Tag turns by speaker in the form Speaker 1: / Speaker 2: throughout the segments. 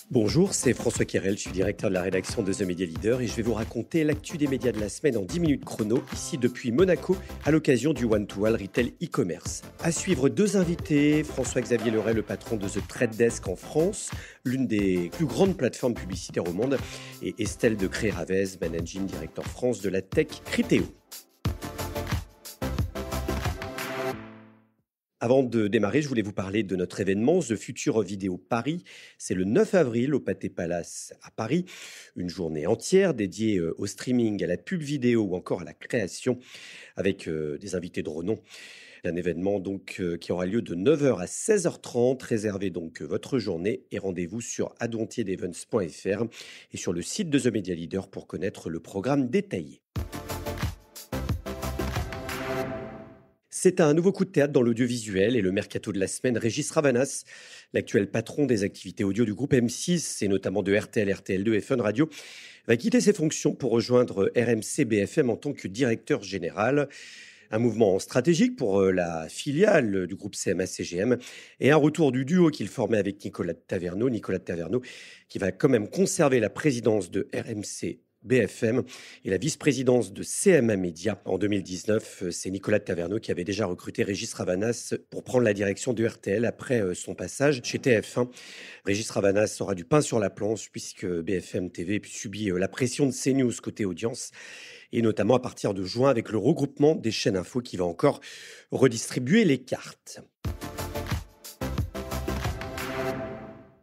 Speaker 1: Bonjour, c'est François Quérel, je suis directeur de la rédaction de The Media Leader et je vais vous raconter l'actu des médias de la semaine en 10 minutes chrono, ici depuis Monaco, à l'occasion du One-to-One Retail e-commerce. À suivre deux invités, François-Xavier Leray, le patron de The Trade Desk en France, l'une des plus grandes plateformes publicitaires au monde, et Estelle de Cré-Ravez, Managing Director France de la tech Criteo. Avant de démarrer, je voulais vous parler de notre événement The Future Video Paris. C'est le 9 avril au Pathé Palace à Paris. Une journée entière dédiée au streaming, à la pub vidéo ou encore à la création avec des invités de renom. Un événement donc qui aura lieu de 9h à 16h30. Réservez donc votre journée et rendez-vous sur adontierevents.fr et sur le site de The Media Leader pour connaître le programme détaillé. C'est un nouveau coup de théâtre dans l'audiovisuel et le mercato de la semaine. Régis Ravanas, l'actuel patron des activités audio du groupe M6 et notamment de RTL, RTL2 et Fun Radio, va quitter ses fonctions pour rejoindre RMC BFM en tant que directeur général. Un mouvement stratégique pour la filiale du groupe CMA-CGM et un retour du duo qu'il formait avec Nicolas Taverneau qui va quand même conserver la présidence de RMC BFM et la vice-présidence de CMA Média. En 2019, c'est Nicolas Taverneau qui avait déjà recruté Régis Ravanas pour prendre la direction de RTL après son passage chez TF1. Régis Ravanas aura du pain sur la planche puisque BFM TV subit la pression de CNews côté audience et notamment à partir de juin avec le regroupement des chaînes info qui va encore redistribuer les cartes.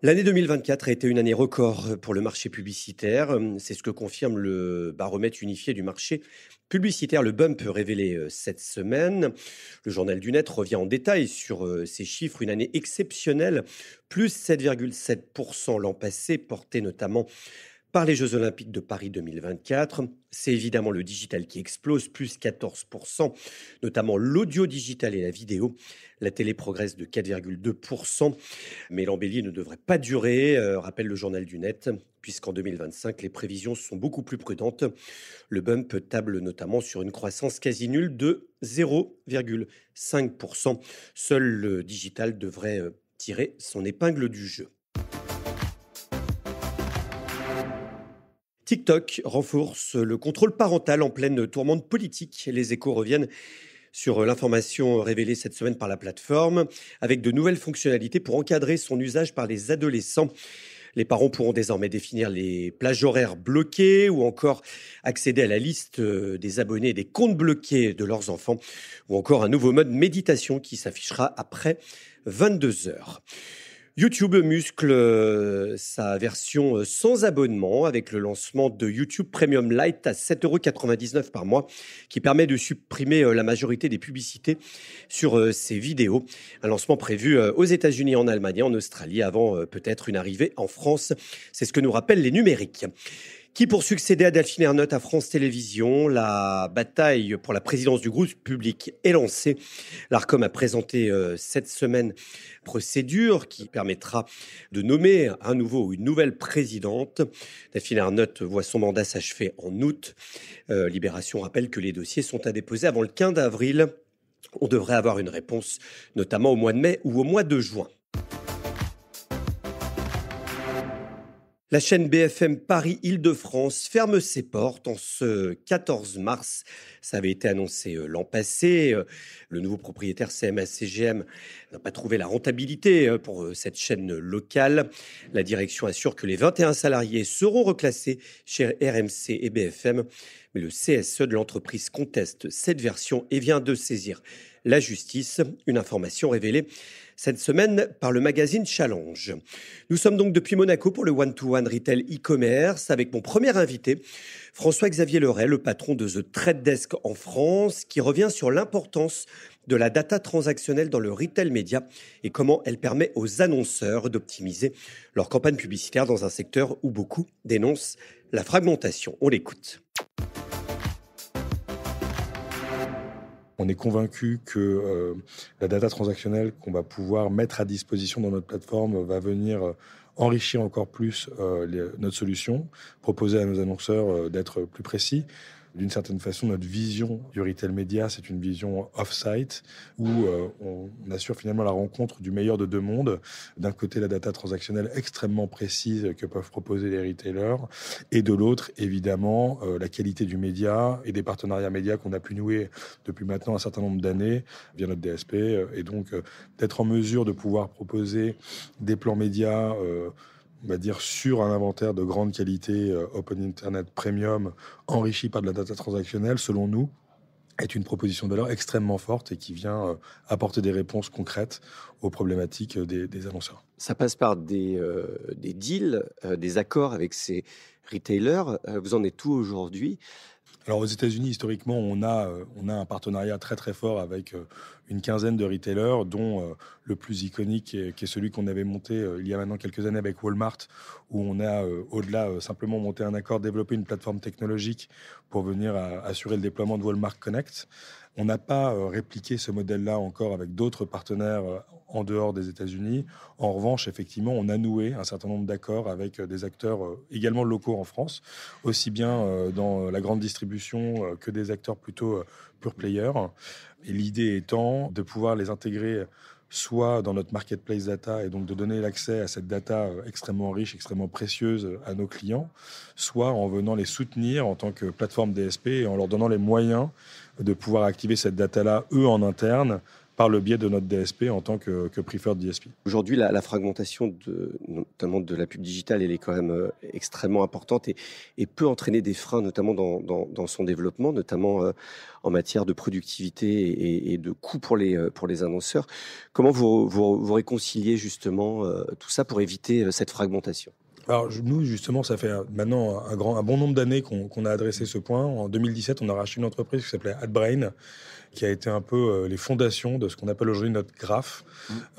Speaker 1: L'année 2024 a été une année record pour le marché publicitaire. C'est ce que confirme le baromètre unifié du marché publicitaire, le BUMP, révélé cette semaine. Le journal du Net revient en détail sur ces chiffres. Une année exceptionnelle, plus 7,7% l'an passé, porté notamment par les Jeux Olympiques de Paris 2024. C'est évidemment le digital qui explose, plus 14%, notamment l'audio digital et la vidéo. La télé progresse de 4,2%, mais l'embellie ne devrait pas durer, rappelle le journal du Net, puisqu'en 2025, les prévisions sont beaucoup plus prudentes. Le BUMP table notamment sur une croissance quasi nulle de 0,5%. Seul le digital devrait tirer son épingle du jeu. TikTok renforce le contrôle parental en pleine tourmente politique. Les Échos reviennent sur l'information révélée cette semaine par la plateforme, avec de nouvelles fonctionnalités pour encadrer son usage par les adolescents. Les parents pourront désormais définir les plages horaires bloquées ou encore accéder à la liste des abonnés et des comptes bloqués de leurs enfants, ou encore un nouveau mode méditation qui s'affichera après 22 heures. YouTube muscle sa version sans abonnement avec le lancement de YouTube Premium Lite à 7,99 € par mois qui permet de supprimer la majorité des publicités sur ses vidéos. Un lancement prévu aux États-Unis, en Allemagne et en Australie avant peut-être une arrivée en France. C'est ce que nous rappellent les numériques. Qui pour succéder à Delphine Ernotte à France Télévisions? La bataille pour la présidence du groupe public est lancée. L'Arcom a présenté cette semaine procédure qui permettra de nommer un nouveau ou une nouvelle présidente. Delphine Ernotte voit son mandat s'achever en août. Libération rappelle que les dossiers sont à déposer avant le 15 avril. On devrait avoir une réponse notamment au mois de mai ou au mois de juin. La chaîne BFM Paris-Île-de-France ferme ses portes en ce 14 mars. Ça avait été annoncé l'an passé. Le nouveau propriétaire CMA-CGM n'a pas trouvé la rentabilité pour cette chaîne locale. La direction assure que les 21 salariés seront reclassés chez RMC et BFM. Mais le CSE de l'entreprise conteste cette version et vient de saisir la justice. Une information révélée cette semaine par le magazine Challenge. Nous sommes donc depuis Monaco pour le One-to-One Retail e-commerce avec mon premier invité, François-Xavier Leray, le patron de The Trade Desk en France, qui revient sur l'importance de la data transactionnelle dans le retail média et comment elle permet aux annonceurs d'optimiser leur campagne publicitaire dans un secteur où beaucoup dénoncent la fragmentation. On l'écoute.
Speaker 2: On est convaincu que la data transactionnelle qu'on va pouvoir mettre à disposition dans notre plateforme va venir enrichir encore plus notre solution, proposer à nos annonceurs d'être plus précis, D'une certaine façon, notre vision du retail média, c'est une vision off-site où on assure finalement la rencontre du meilleur de deux mondes. D'un côté, la data transactionnelle extrêmement précise que peuvent proposer les retailers et de l'autre, évidemment, la qualité du média et des partenariats médias qu'on a pu nouer depuis maintenant un certain nombre d'années via notre DSP. Et donc, d'être en mesure de pouvoir proposer des plans médias on va dire, sur un inventaire de grande qualité Open Internet Premium, enrichi par de la data transactionnelle, selon nous, est une proposition de valeur extrêmement forte et qui vient apporter des réponses concrètes aux problématiques des annonceurs.
Speaker 1: Ça passe par des deals, des accords avec ces retailers. Vous en êtes où aujourd'hui ?
Speaker 2: Alors aux États-Unis, historiquement, on a un partenariat très très fort avec une quinzaine de retailers, dont le plus iconique qui est celui qu'on avait monté il y a maintenant quelques années avec Walmart, où on a au-delà simplement monté un accord, développé une plateforme technologique pour venir assurer le déploiement de Walmart Connect. On n'a pas répliqué ce modèle-là encore avec d'autres partenaires en dehors des États-Unis. En revanche, effectivement, on a noué un certain nombre d'accords avec des acteurs également locaux en France, aussi bien dans la grande distribution que des acteurs plutôt pure players. Et l'idée étant de pouvoir les intégrer soit dans notre marketplace data et donc de donner l'accès à cette data extrêmement riche, extrêmement précieuse à nos clients, soit en venant les soutenir en tant que plateforme DSP et en leur donnant les moyens de pouvoir activer cette data-là, eux, en interne, par le biais de notre DSP en tant que preferred DSP.
Speaker 1: Aujourd'hui, la fragmentation, notamment de la pub digitale, elle est quand même extrêmement importante et peut entraîner des freins, notamment dans son développement, notamment en matière de productivité et de coûts pour les annonceurs. Comment vous réconciliez justement tout ça pour éviter cette fragmentation ?
Speaker 2: Alors nous, justement, ça fait maintenant un bon nombre d'années qu'on a adressé ce point. En 2017, on a racheté une entreprise qui s'appelait AdBrain, qui a été un peu les fondations de ce qu'on appelle aujourd'hui notre graphe.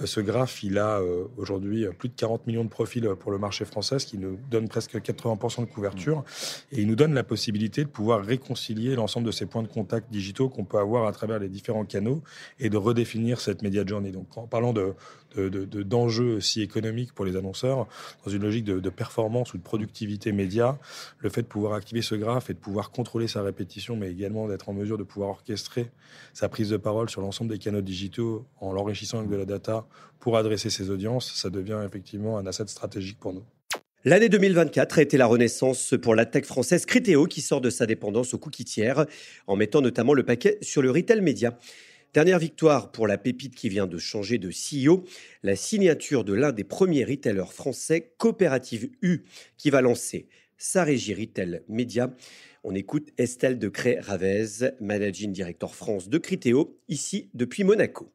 Speaker 2: Ce graphe, il a aujourd'hui plus de 40 millions de profils pour le marché français, ce qui nous donne presque 80% de couverture. Et il nous donne la possibilité de pouvoir réconcilier l'ensemble de ces points de contact digitaux qu'on peut avoir à travers les différents canaux et de redéfinir cette media journey. Donc en parlant d'enjeux aussi économiques pour les annonceurs, dans une logique de performance ou de productivité média, le fait de pouvoir activer ce graphe et de pouvoir contrôler sa répétition, mais également d'être en mesure de pouvoir orchestrer sa prise de parole sur l'ensemble des canaux digitaux en l'enrichissant avec de la data pour adresser ses audiences, ça devient effectivement un asset stratégique pour nous.
Speaker 1: L'année 2024 a été la renaissance pour la tech française Criteo qui sort de sa dépendance aux cookies tiers en mettant notamment le paquet sur le retail média. Dernière victoire pour la pépite qui vient de changer de CEO, la signature de l'un des premiers retailers français, Coopérative U, qui va lancer sa régie retail média. On écoute Estelle de Cré-Ravez, Managing Director France de Criteo, ici depuis Monaco.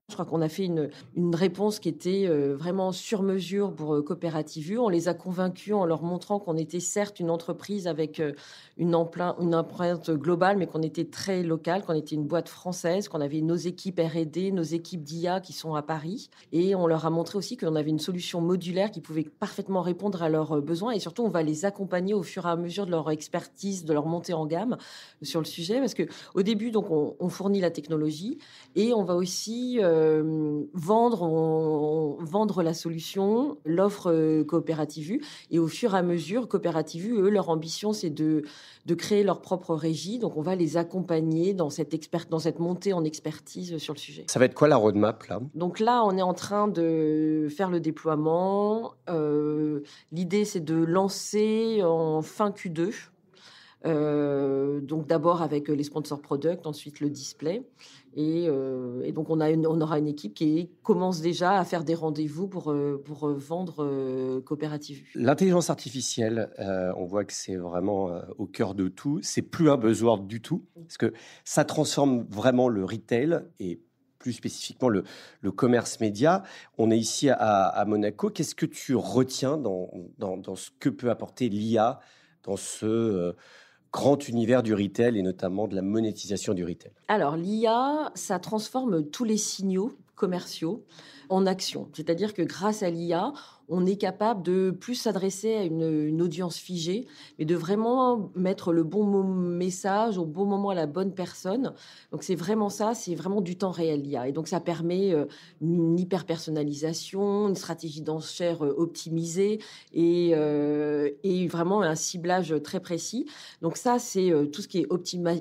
Speaker 3: Je crois qu'on a fait une réponse qui était vraiment sur mesure pour Coopérative U. On les a convaincus en leur montrant qu'on était certes une entreprise avec une empreinte globale, mais qu'on était très local, qu'on était une boîte française, qu'on avait nos équipes R&D, nos équipes d'IA qui sont à Paris. Et on leur a montré aussi qu'on avait une solution modulaire qui pouvait parfaitement répondre à leurs besoins. Et surtout, on va les accompagner au fur et à mesure de leur expertise, de leur montée en gamme sur le sujet. Parce qu'au début, donc, on fournit la technologie et on va aussi vendre la solution, l'offre Coopérative U. Et au fur et à mesure, Coopérative U, eux, leur ambition, c'est de créer leur propre régie. Donc, on va les accompagner dans cette montée en expertise sur le sujet.
Speaker 1: Ça va être quoi la roadmap là ?
Speaker 3: Donc là, on est en train de faire le déploiement. L'idée, c'est de lancer en fin Q2. Donc d'abord avec les sponsors product, ensuite le display. Et donc on aura une équipe qui commence déjà à faire des rendez-vous pour vendre Coopérative U.
Speaker 1: L'intelligence artificielle, on voit que c'est vraiment au cœur de tout. C'est plus un buzzword du tout, parce que ça transforme vraiment le retail et plus spécifiquement le commerce média. On est ici à Monaco. Qu'est-ce que tu retiens dans ce que peut apporter l'IA dans ce grand univers du retail et notamment de la monétisation du retail?
Speaker 3: Alors, l'IA, ça transforme tous les signaux commerciaux en action. C'est-à-dire que grâce à l'IA, on est capable de plus s'adresser à une audience figée, mais de vraiment mettre le bon message au bon moment à la bonne personne. Donc c'est vraiment ça, c'est vraiment du temps réel l'IA. Et donc ça permet une hyper-personnalisation, une stratégie d'enchère optimisée et vraiment un ciblage très précis. Donc ça, c'est tout ce qui est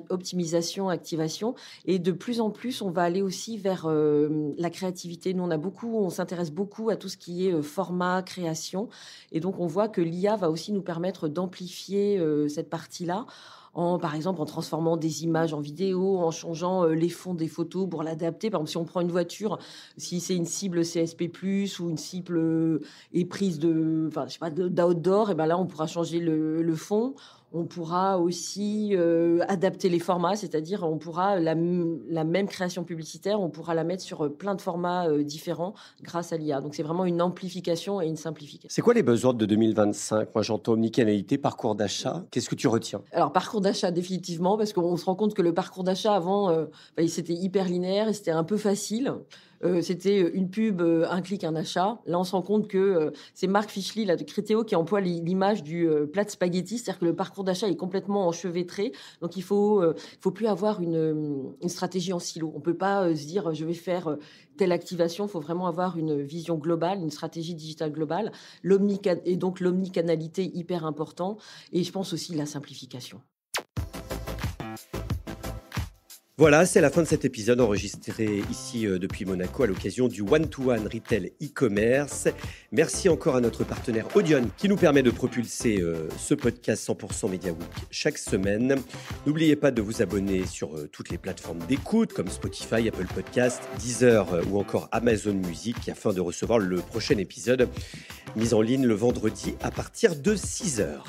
Speaker 3: optimisation, activation. Et de plus en plus, on va aller aussi vers la créativité. Nous, on s'intéresse beaucoup à tout ce qui est format, création. Et donc, on voit que l'IA va aussi nous permettre d'amplifier cette partie-là. Par exemple, en transformant des images en vidéo, en changeant les fonds des photos pour l'adapter. Par exemple, si on prend une voiture, si c'est une cible CSP+, ou une cible éprise d'outdoor, et ben là, on pourra changer le fond. On pourra aussi adapter les formats, c'est-à-dire on pourra la même création publicitaire, on pourra la mettre sur plein de formats différents grâce à l'IA. Donc c'est vraiment une amplification et une simplification.
Speaker 1: C'est quoi les buzzwords de 2025 ? Moi j'entends omnicanalité, parcours d'achat. Qu'est-ce que tu retiens ?
Speaker 3: Alors parcours d'achat définitivement, parce qu'on se rend compte que le parcours d'achat avant, c'était hyper linéaire et c'était un peu facile. C'était une pub, un clic, un achat. Là, on se rend compte que c'est Marc Fischli là, de Criteo qui emploie l'image du plat de spaghettis, c'est-à-dire que le parcours d'achat est complètement enchevêtré. Donc, il faut plus avoir une stratégie en silo. On peut pas se dire je vais faire telle activation. Il faut vraiment avoir une vision globale, une stratégie digitale globale. Et donc l'omnicanalité hyper important. Et je pense aussi la simplification.
Speaker 1: Voilà, c'est la fin de cet épisode enregistré ici depuis Monaco à l'occasion du One-to-One Retail e-commerce. Merci encore à notre partenaire Audion qui nous permet de propulser ce podcast 100% Media Week chaque semaine. N'oubliez pas de vous abonner sur toutes les plateformes d'écoute comme Spotify, Apple Podcasts, Deezer ou encore Amazon Music afin de recevoir le prochain épisode mis en ligne le vendredi à partir de 6h.